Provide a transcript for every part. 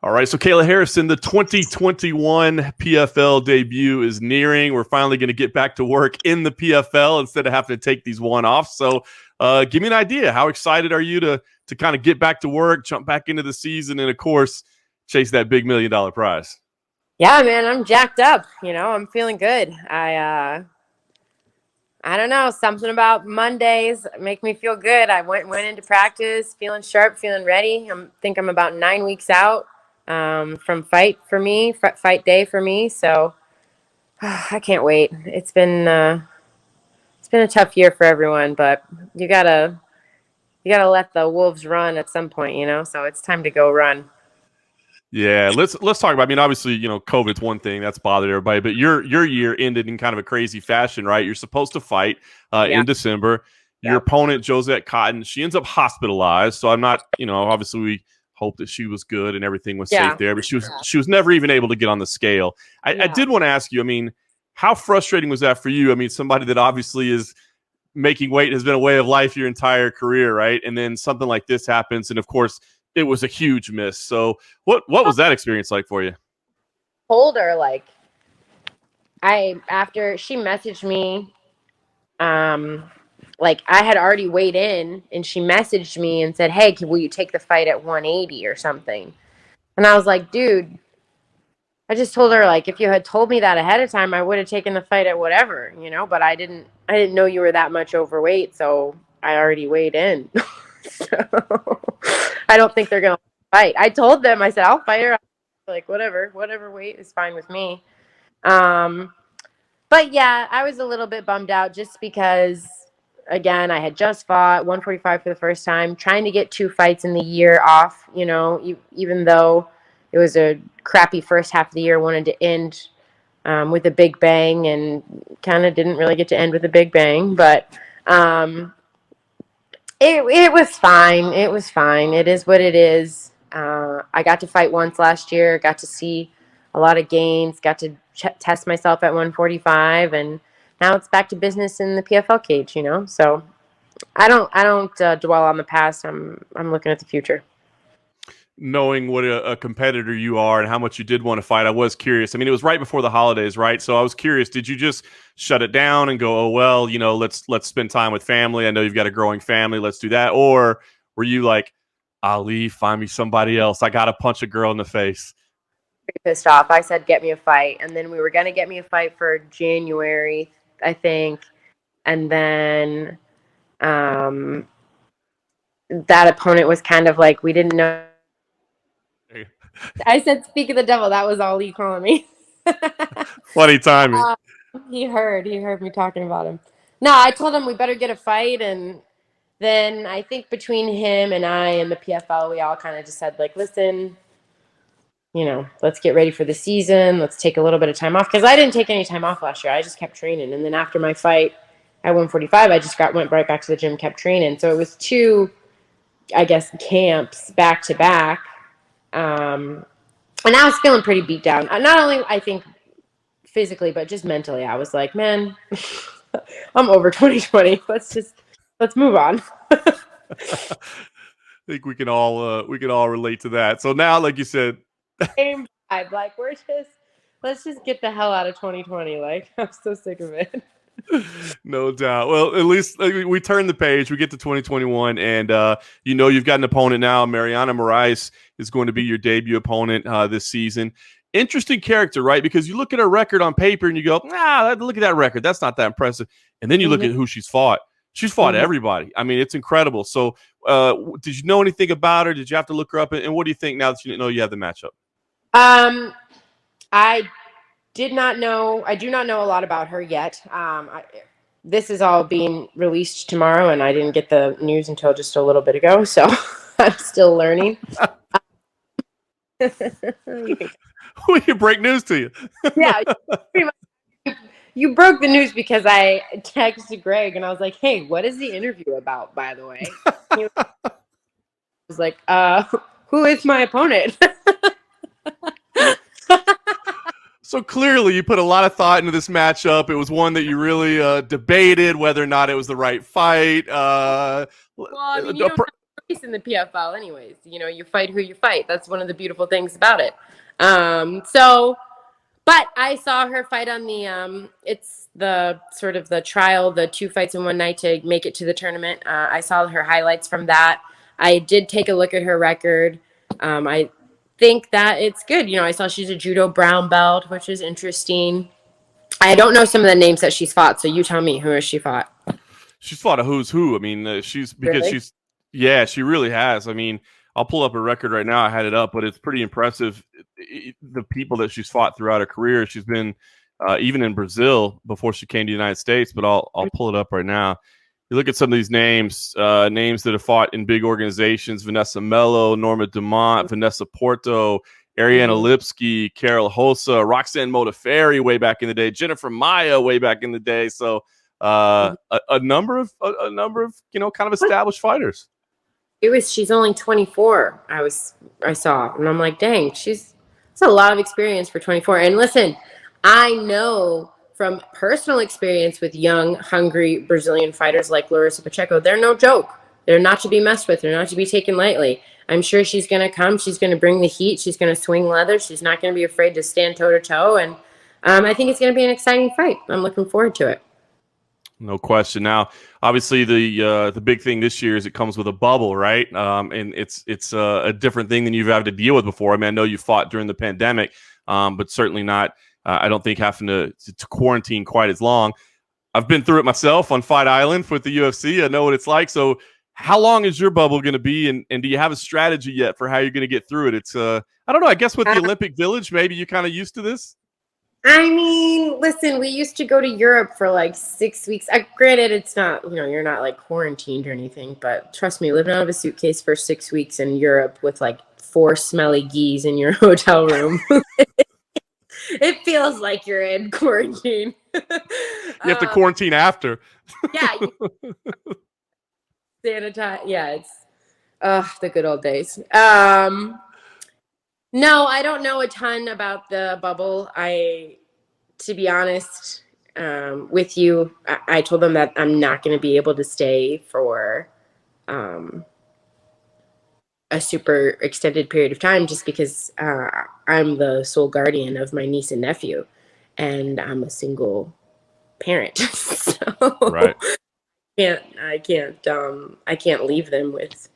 All right, so Kayla Harrison, the 2021 PFL debut is nearing. We're finally going to get back to work in the PFL instead of having to take these one-offs. So give me an idea. How excited are you to kind of get back to work, jump back into the season, and, of course, chase that big $1 million prize? Yeah, man, I'm jacked up. I'm feeling good. I don't know, something about Mondays make me feel good. I went into practice feeling sharp, feeling ready. Think I'm about 9 weeks out from fight day for me. So I can't wait. It's been a tough year for everyone, but you gotta let the wolves run at some point. So it's time to go run. Yeah, let's talk about. I mean, obviously, COVID's one thing that's bothered everybody, but your year ended in kind of a crazy fashion, right? You're supposed to fight Yeah. in December. Your Yep. opponent, Josette Cotton, she ends up hospitalized. So I'm not, obviously we hope that she was good and everything was safe Yeah. there, but she was never even able to get on the scale. I Yeah. did want to ask you. I mean, how frustrating was that for you? I mean, somebody that obviously is making weight has been a way of life your entire career, right? And then something like this happens, and of course, it was a huge miss. So what was that experience like for you? Told her after she messaged me, I had already weighed in, and she messaged me and said, "Hey, will you take the fight at 180 or something?" And I was like, "Dude, I just told her if you had told me that ahead of time, I would have taken the fight at whatever. But I didn't know you were that much overweight, so I already weighed in." So I don't think they're gonna fight. I told them, I said, "I'll fight her, whatever weight is fine with me." Um, but yeah, I was a little bit bummed out just because, again, I had just fought 145 for the first time, trying to get 2 fights in the year off, even though it was a crappy first half of the year, wanted to end with a big bang, and kind of didn't really get to end with a big bang. But it was fine. It was fine. It is what it is. I got to fight once last year, got to see a lot of gains, got to test myself at 145, and now it's back to business in the PFL cage. So I don't dwell on the past. I'm looking at the future. Knowing what a competitor you are and how much you did want to fight, I was curious. I mean, it was right before the holidays, right? So I was curious, did you just shut it down and go, oh well, let's spend time with family? I know you've got a growing family, let's do that. Or were you like, Ali, find me somebody else, I gotta punch a girl in the face? Pretty pissed off. I said, "Get me a fight," and then we were gonna get me a fight for January, I think, and then um, that opponent was kind of like, we didn't know. I said, "Speak of the devil." That was all he calling me. Funny timing. uh, he heard me talking about him. No, I told him we better get a fight, and then I think between him and I and the PFL, we all kind of just said, listen, let's get ready for the season. Let's take a little bit of time off, because I didn't take any time off last year. I just kept training, and then after my fight at 145, I just went right back to the gym, kept training. So it was two, I guess, camps back to back. And I was feeling pretty beat down. Not only, I think, physically, but just mentally. I was like, man, I'm over 2020. Let's move on. I think we can all relate to that. So now, like you said, Same vibe. Let's just get the hell out of 2020. I'm so sick of it. no doubt. Well, at least we turn the page. We get to 2021, and you've got an opponent now. Mariana Moraes is going to be your debut opponent this season. Interesting character, right? Because you look at her record on paper and you go, look at that record. That's not that impressive. And then you look at who she's fought. She's fought everybody. I mean, it's incredible. So did you know anything about her? Did you have to look her up? And what do you think now that you know you have the matchup? I did not know. I do not know a lot about her yet. This is all being released tomorrow, and I didn't get the news until just a little bit ago, so I'm still learning. We can break news to you. Yeah, pretty much. You broke the news because I texted Greg, and I was like, "Hey, what is the interview about, by the way?" He was like, "Who is my opponent?" So clearly you put a lot of thought into this matchup. It was one that you really debated whether or not it was the right fight. Well, I mean, you don't place in the PFL anyways. You know, you fight who you fight. That's one of the beautiful things about it. But I saw her fight on the it's the sort of the trial, the 2 fights in one night to make it to the tournament. I saw her highlights from that. I did take a look at her record. I think that it's good. You know, I saw she's a judo brown belt, which is interesting. I don't know some of the names that she's fought, so you tell me, who has she fought? She's fought a who's who. I mean, Really? yeah, she really has. I mean, I'll pull up her record right now. I had it up, but it's pretty impressive. The people that she's fought throughout her career. She's been even in Brazil before she came to the United States. But I'll pull it up right now. You look at some of these names, names that have fought in big organizations: Vanessa Mello, Norma Dumont, Vanessa Porto, Ariana Lipsky, Carol Hossa, Roxanne Modafferi way back in the day, Jennifer Maya way back in the day. So a number of kind of established fighters. She's only 24. I saw, and I'm like, dang, that's a lot of experience for 24. And listen, I know from personal experience with young, hungry Brazilian fighters like Larissa Pacheco, they're no joke. They're not to be messed with. They're not to be taken lightly. I'm sure she's going to come. She's going to bring the heat. She's going to swing leather. She's not going to be afraid to stand toe to toe. And I think it's going to be an exciting fight. I'm looking forward to it. No question. Now, obviously, the big thing this year is it comes with a bubble, right? And it's a different thing than you've had to deal with before. I mean, I know you fought during the pandemic, but certainly not. I don't think having to quarantine quite as long. I've been through it myself on Fight Island with the UFC. I know what it's like. So, how long is your bubble going to be, and do you have a strategy yet for how you're going to get through it? It's I don't know. I guess with the Olympic Village, maybe you're kind of used to this. I mean, listen, we used to go to Europe for like 6 weeks. Granted, it's not, you know, you're not like quarantined or anything, but trust me, living out of a suitcase for 6 weeks in Europe with like 4 smelly geese in your hotel room, it feels like you're in quarantine. You have to quarantine after. Yeah. Sanitize. Yeah, it's the good old days. No, I don't know a ton about the bubble. To be honest, with you, I told them that I'm not going to be able to stay for a super extended period of time just because I'm the sole guardian of my niece and nephew, and I'm a single parent. So Right. I can't leave them with.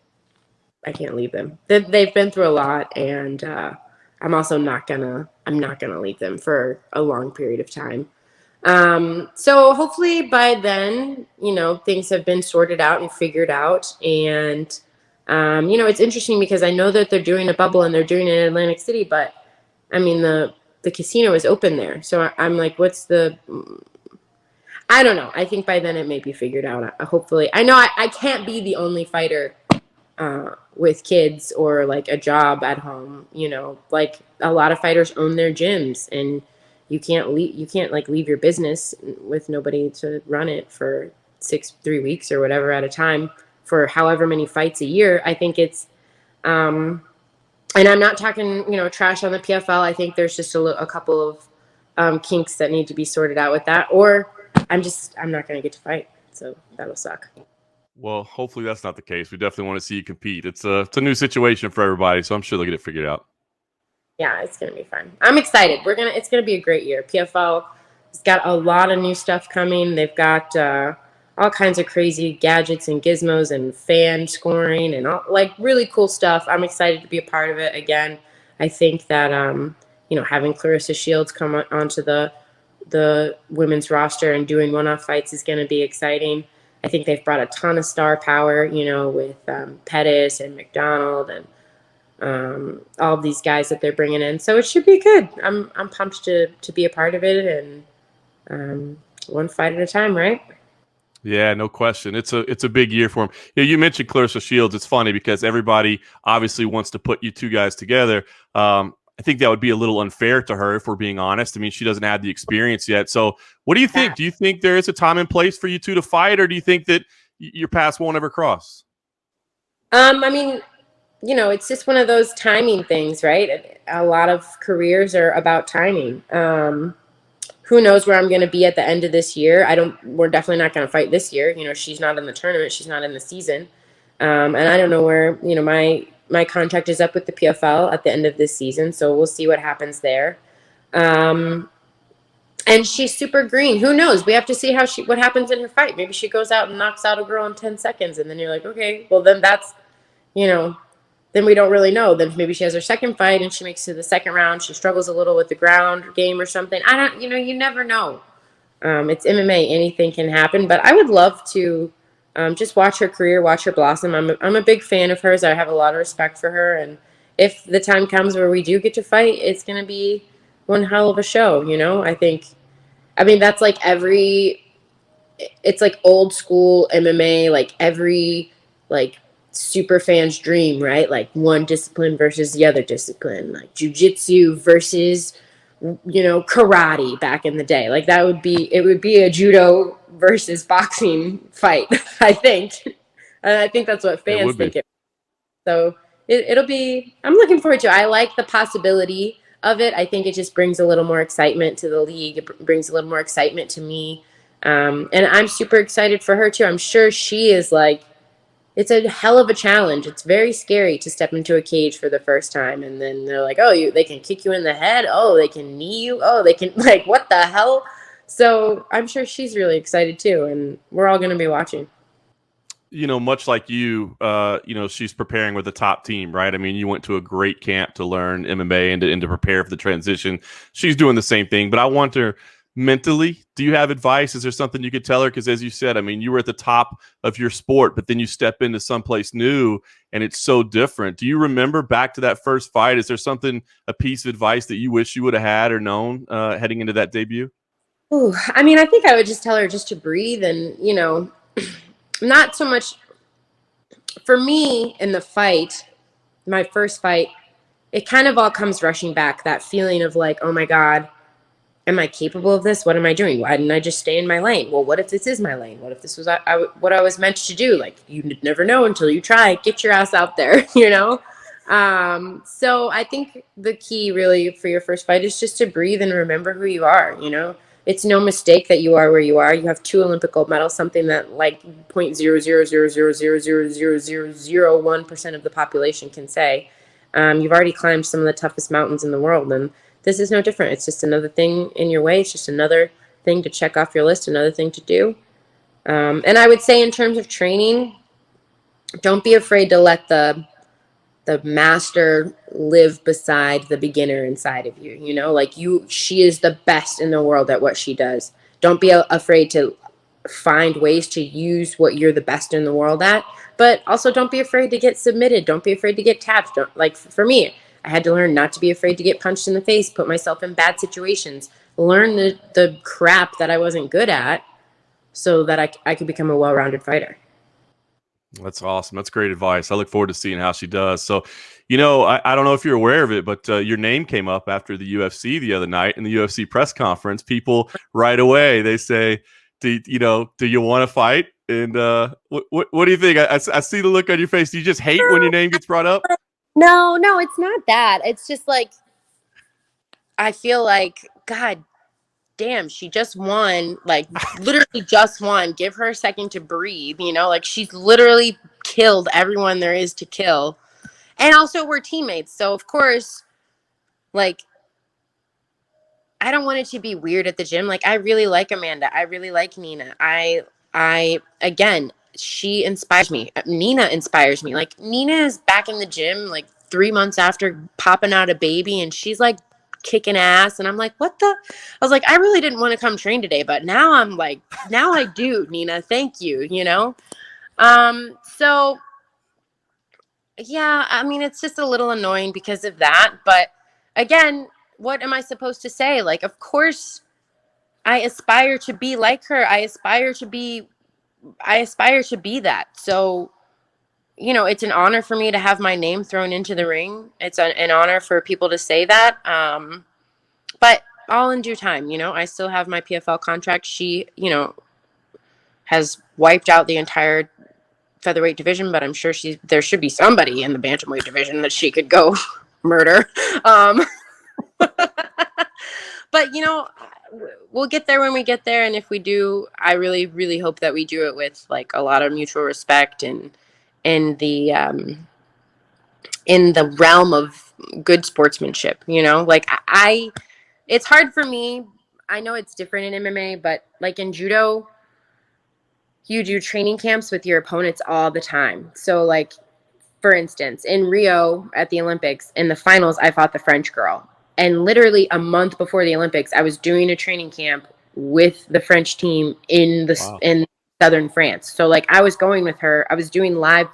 I can't leave them. They've been through a lot, and I'm not gonna leave them for a long period of time. So hopefully by then, you know, things have been sorted out and figured out. And you know, it's interesting because I know that they're doing a bubble and they're doing it in Atlantic City, but I mean the casino is open there, so I'm like, I don't know. I think by then it may be figured out. Hopefully, I know I can't be the only fighter with kids or like a job at home. You know, like a lot of fighters own their gyms, and you can't leave your business with nobody to run it for 3 weeks or whatever at a time for however many fights a year. I think it's and I'm not talking, you know, trash on the PFL. I think there's just a couple of kinks that need to be sorted out with that, or I'm not going to get to fight. So that'll suck. Well, hopefully that's not the case. We definitely want to see you compete. It's a new situation for everybody, so I'm sure they'll get it figured out. Yeah, it's going to be fun. I'm excited. It's going to be a great year. PFL has got a lot of new stuff coming. They've got all kinds of crazy gadgets and gizmos and fan scoring and all, like really cool stuff. I'm excited to be a part of it again. I think that you know, having Clarissa Shields come onto the women's roster and doing one-off fights is going to be exciting. I think they've brought a ton of star power, you know, with Pettis and McDonald and all of these guys that they're bringing in. So it should be good. I'm pumped to be a part of it, and one fight at a time, right? Yeah, no question. It's a big year for him. Yeah, you mentioned Clarissa Shields. It's funny because everybody obviously wants to put you two guys together. I think that would be a little unfair to her if we're being honest. I mean, she doesn't have the experience yet. So what do you think? Do you think there is a time and place for you two to fight, or do you think that your paths won't ever cross? I mean, you know, it's just one of those timing things, right? A lot of careers are about timing. Who knows where I'm going to be at the end of this year? We're definitely not going to fight this year. You know, she's not in the tournament. She's not in the season. And I don't know where, my contract is up with the PFL at the end of this season, so we'll see what happens there. And she's super green. Who knows? We have to see what happens in her fight. Maybe she goes out and knocks out a girl in 10 seconds, and then you're like, okay, well then you know, then we don't really know. Then maybe she has her second fight and she makes it to the second round. She struggles a little with the ground game or something. I don't, you never know. It's MMA. Anything can happen. But I would love to just watch her career, watch her blossom. I'm a big fan of hers. I have a lot of respect for her. And if the time comes where we do get to fight, it's going to be one hell of a show. I mean, that's like it's like old school MMA, like every like super fan's dream, right? Like one discipline versus the other discipline, like jujitsu versus karate back in the day. Like it would be a judo versus boxing fight, I think. And I think that's what It fans would be. think it. So it'll be, I'm looking forward to it. I like the possibility of it. I think it just brings a little more excitement to the league. It brings a little more excitement to me. And I'm super excited for her too. I'm sure she is like, it's a hell of a challenge. It's very scary to step into a cage for the first time. And then they're like, oh, they can kick you in the head. Oh, they can knee you. Oh, they can like, what the hell? So I'm sure she's really excited too. And we're all going to be watching. Much like she's preparing with the top team, right? I mean, you went to a great camp to learn MMA and to prepare for the transition. She's doing the same thing, but I want her mentally. Do you have advice? Is there something you could tell her? Because as you said, I mean, you were at the top of your sport, but then you step into someplace new and it's so different. Do you remember back to that first fight? Is there a piece of advice that you wish you would have had or known heading into that debut? Ooh, I mean, I think I would just tell her just to breathe and, not so much for me in the fight, my first fight, it kind of all comes rushing back. That feeling of like, oh my God, am I capable of this? What am I doing? Why didn't I just stay in my lane? Well, what if this is my lane? What if this was what I was meant to do? Like, you never know until you try. Get your ass out there, So I think the key really for your first fight is just to breathe and remember who you are. It's no mistake that you are where you are. You have 2 Olympic gold medals, something that like 0.000000001% of the population can say. You've already climbed some of the toughest mountains in the world, and this is no different. It's just another thing in your way. It's just another thing to check off your list, another thing to do. And I would say in terms of training, don't be afraid to let the master live beside the beginner inside of you. She is the best in the world at what she does. Don't be afraid to find ways to use what you're the best in the world at, but also don't be afraid to get submitted. Don't be afraid to get tapped. Like for me, I had to learn not to be afraid to get punched in the face, put myself in bad situations, learn the crap that I wasn't good at so that I could become a well-rounded fighter. That's awesome. That's great advice. I look forward to seeing how she does. So, I don't know if you're aware of it, but your name came up after the UFC the other night in the UFC press conference. People right away, they say, do you want to fight? And what do you think? I see the look on your face. Do you just hate when your name gets brought up? No, it's not that. It's just like, I feel like, God damn, she just won, like literally just won. Give her a second to breathe, like she's literally killed everyone there is to kill. And also we're teammates. So of course, like, I don't want it to be weird at the gym. Like, I really like Amanda. I really like Nina. Again, she inspires me. Nina inspires me. Like, Nina is back in the gym like 3 months after popping out a baby, and she's like kicking ass. And I'm like, what the? I was like, I really didn't want to come train today, but now I'm like, now I do, Nina. Thank you. So yeah, I mean, it's just a little annoying because of that. But again, what am I supposed to say? Like, of course, I aspire to be like her. I aspire to be that. So, it's an honor for me to have my name thrown into the ring. It's an honor for people to say that. But all in due time, I still have my PFL contract. She, has wiped out the entire featherweight division, but I'm sure there should be somebody in the bantamweight division that she could go murder. But we'll get there when we get there, and if we do, I really, really hope that we do it with like a lot of mutual respect in the realm of good sportsmanship. Like it's hard for me. I know it's different in MMA, but like in judo, you do training camps with your opponents all the time. So like, for instance, in Rio at the Olympics, in the finals, I fought the French girl. And literally a month before the Olympics, I was doing a training camp with the French team in southern France. So like I was going with her. I was doing live,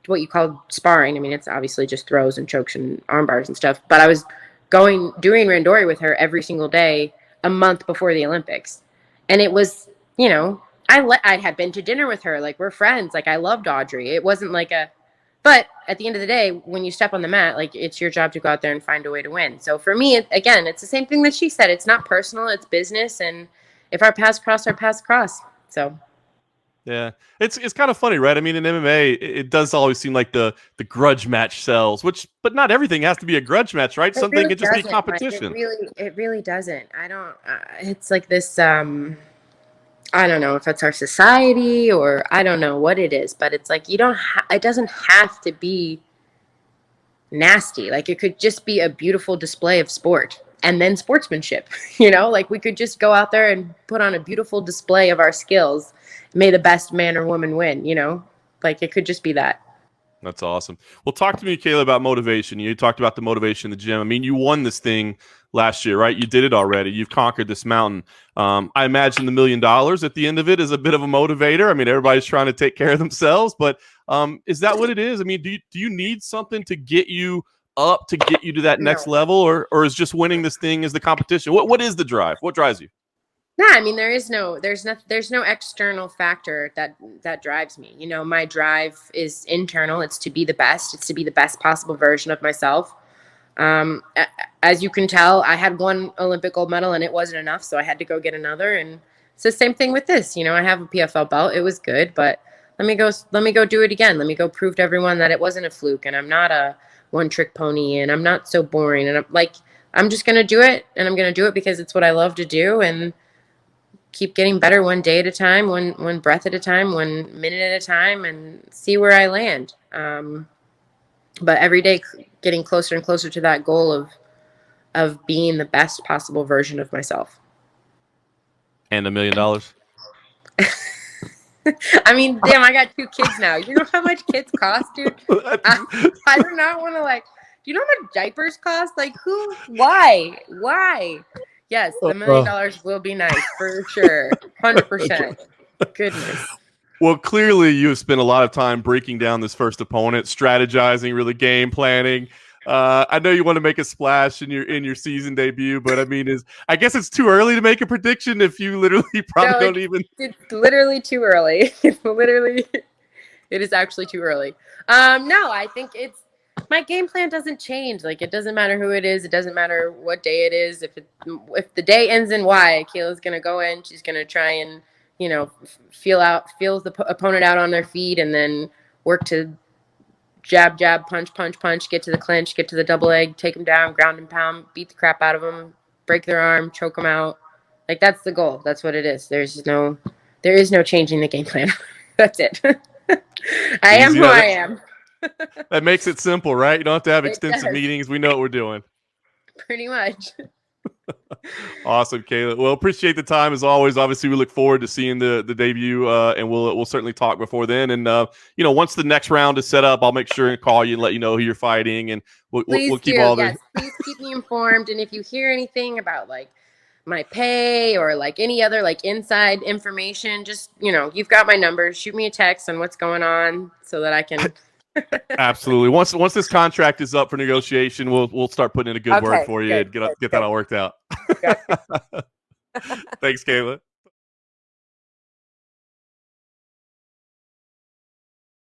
what you call sparring. I mean, it's obviously just throws and chokes and arm bars and stuff. But I was doing randori with her every single day a month before the Olympics. And it was, I had been to dinner with her. Like, we're friends. Like, I loved Audrey. It wasn't like but at the end of the day, when you step on the mat, like, it's your job to go out there and find a way to win. So for me, again, it's the same thing that she said. It's not personal, it's business. And if our paths cross, our paths cross. So. Yeah, it's kind of funny, right? I mean, in MMA, it does always seem like the grudge match sells, but not everything has to be a grudge match, right? Something really can just be doesn't, competition. it really doesn't. I don't. It's like this. I don't know if it's our society or I don't know what it is, but it's like you don't. It doesn't have to be nasty. Like it could just be a beautiful display of sport and then sportsmanship. Like we could just go out there and put on a beautiful display of our skills. May the best man or woman win. Like it could just be that. That's awesome. Well, talk to me, Kayla, about motivation. You talked about the motivation in the gym. I mean, you won this thing last year, right? You did it already. You've conquered this mountain. I imagine the $1 million at the end of it is a bit of a motivator. I mean, everybody's trying to take care of themselves, but is that what it is? I mean, do you need something to get you up, to get you to that next level, or is just winning this thing is the competition? What is the drive? What drives you? No, I mean there's no external factor that drives me. My drive is internal. It's to be the best. It's to be the best possible version of myself. As you can tell, I had one Olympic gold medal and it wasn't enough, so I had to go get another. And it's the same thing with this. I have a PFL belt. It was good, but let me go do it again. Let me go prove to everyone that it wasn't a fluke and I'm not a one-trick pony and I'm not so boring. And I'm just gonna do it, and I'm gonna do it because it's what I love to do, and keep getting better one day at a time, one breath at a time, 1 minute at a time, and see where I land. But every day getting closer and closer to that goal of being the best possible version of myself. And $1 million. I mean, damn, I got 2 kids now. You know how much kids cost, dude? I do not want to do you know how much diapers cost? Like why? Yes, the $1 million will be nice for sure. 100%. Goodness. Well, clearly you've spent a lot of time breaking down this first opponent, strategizing, really game planning. I know you want to make a splash in your season debut, but I mean, I guess it's too early to make a prediction if you literally probably don't even. It's literally too early. It is actually too early. No, I think my game plan doesn't change. Like, it doesn't matter who it is. It doesn't matter what day it is. If the day ends in Y, Kayla's going to go in. She's going to try and, feel the opponent out on their feet, and then work to jab, jab, punch, punch, punch, get to the clinch, get to the double leg, take them down, ground and pound, beat the crap out of them, break their arm, choke them out. Like, that's the goal. That's what it is. There is no changing the game plan. That's it. I am who I am. That makes it simple, right? You don't have to have extensive meetings. We know what we're doing. Pretty much. Awesome, Kayla. Well, appreciate the time as always. Obviously, we look forward to seeing the debut, and we'll certainly talk before then. And once the next round is set up, I'll make sure and call you and let you know who you're fighting, and we'll keep all the. Yes, please keep me informed. And if you hear anything about my pay or any other inside information, just you've got my number. Shoot me a text on what's going on so that I can. Absolutely. Once this contract is up for negotiation, we'll start putting in a good word for you and get that all worked out. Thanks, Kayla.